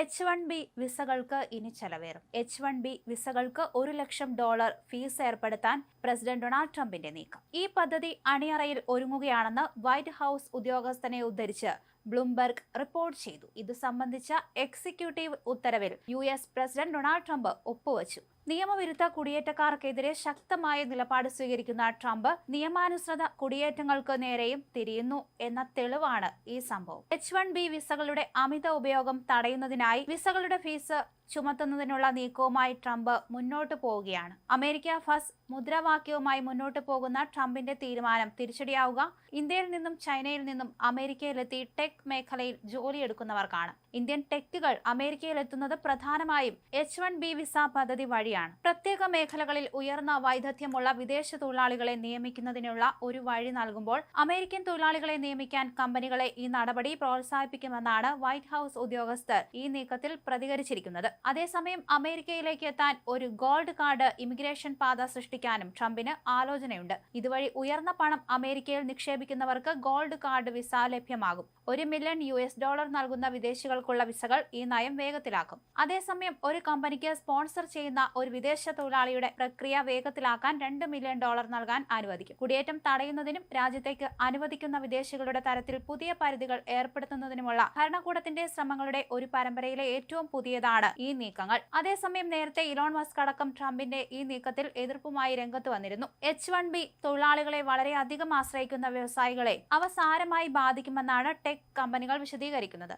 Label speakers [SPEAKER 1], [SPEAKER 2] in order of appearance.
[SPEAKER 1] H-1B വിസകൾക്ക് ഇനി ചെലവേറും. H-1B വിസകൾക്ക് $1,00,000 fees ഏർപ്പെടുത്താൻ president Donald ട്രംപിന്റെ നീക്കം. ഈ പദ്ധതി അണിയറയിൽ ഒരുങ്ങുകയാണെന്ന് വൈറ്റ് ഹൌസ് ഉദ്യോഗസ്ഥനെ ഉദ്ധരിച്ച് ബ്ലൂംബെർഗ് റിപ്പോർട്ട് ചെയ്തു. ഇത് സംബന്ധിച്ച എക്സിക്യൂട്ടീവ് ഉത്തരവിൽ US പ്രസിഡന്റ് ഡൊണാൾഡ് ട്രംപ് ഒപ്പുവച്ചു. നിയമവിരുദ്ധ കുടിയേറ്റക്കാർക്കെതിരെ ശക്തമായ നിലപാട് സ്വീകരിക്കുന്ന ട്രംപ് നിയമാനുസൃത കുടിയേറ്റങ്ങൾക്ക് നേരെയും തിരിയുന്നു എന്ന തെളിവാണ് ഈ സംഭവം. H-1B വിസകളുടെ അമിത ഉപയോഗം തടയുന്നതിനായി വിസകളുടെ ഫീസ് ചുമത്തുന്നതിനുള്ള നീക്കവുമായി ട്രംപ് മുന്നോട്ടു പോവുകയാണ്. അമേരിക്ക ഫസ്റ്റ് മുദ്രാവാക്യവുമായി മുന്നോട്ടു പോകുന്ന ട്രംപിന്റെ തീരുമാനം തിരിച്ചടിയാവുക ഇന്ത്യയിൽ നിന്നും ചൈനയിൽ നിന്നും അമേരിക്കയിലെത്തി ടെക് മേഖലയിൽ ജോലിയെടുക്കുന്നവർക്കാണ്. ഇന്ത്യൻ ടെക്കുകൾ അമേരിക്കയിലെത്തുന്നത് പ്രധാനമായും H-1B വിസ പദ്ധതി വഴിയാണ്. പ്രത്യേക മേഖലകളിൽ ഉയർന്ന വൈദഗ്ധ്യമുള്ള വിദേശ തൊഴിലാളികളെ നിയമിക്കുന്നതിനുള്ള ഒരു വഴി നൽകുമ്പോൾ അമേരിക്കൻ തൊഴിലാളികളെ നിയമിക്കാൻ കമ്പനികളെ ഈ നടപടി പ്രോത്സാഹിപ്പിക്കുമെന്നാണ് വൈറ്റ് ഹൌസ് ഉദ്യോഗസ്ഥർ ഈ നീക്കത്തിൽ പ്രതികരിച്ചിരിക്കുന്നത്. അതേസമയം അമേരിക്കയിലേക്ക് എത്താൻ ഒരു ഗോൾഡ് കാർഡ് ഇമിഗ്രേഷൻ പാത സൃഷ്ടിക്കാനും ട്രംപിന് ആലോചനയുണ്ട്. ഇതുവഴി ഉയർന്ന പണം അമേരിക്കയിൽ നിക്ഷേപിക്കുന്നവർക്ക് ഗോൾഡ് കാർഡ് വിസ ലഭ്യമാകും. $1 മില്യൺ നൽകുന്ന വിദേശികൾക്കുള്ള വിസകൾ ഈ നയം വേഗത്തിലാക്കും. അതേസമയം ഒരു കമ്പനിക്ക് സ്പോൺസർ ചെയ്യുന്ന ഒരു വിദേശ തൊഴിലാളിയുടെ പ്രക്രിയ വേഗത്തിലാക്കാൻ $2 മില്യൺ നൽകാൻ അനുവദിക്കും. കുടിയേറ്റം തടയുന്നതിനും രാജ്യത്തേക്ക് അനുവദിക്കുന്ന വിദേശികളുടെ തരത്തിൽ പുതിയ പരിധികൾ ഏർപ്പെടുത്തുന്നതിനുമുള്ള ഭരണകൂടത്തിന്റെ ശ്രമങ്ങളുടെ ഒരു പരമ്പരയിലെ ഏറ്റവും പുതിയതാണ് ഈ നീക്കങ്ങൾ. അതേസമയം നേരത്തെ ഇലോൺ മസ്ക് അടക്കം ട്രംപിന്റെ ഈ നീക്കത്തിൽ എതിർപ്പുമായി രംഗത്ത് വന്നിരുന്നു. H-1B തൊഴിലാളികളെ വളരെയധികം ആശ്രയിക്കുന്ന വ്യവസായികളെ അവ സാരമായി ബാധിക്കുമെന്നാണ് ടെക് കമ്പനികൾ വിശദീകരിക്കുന്നത്.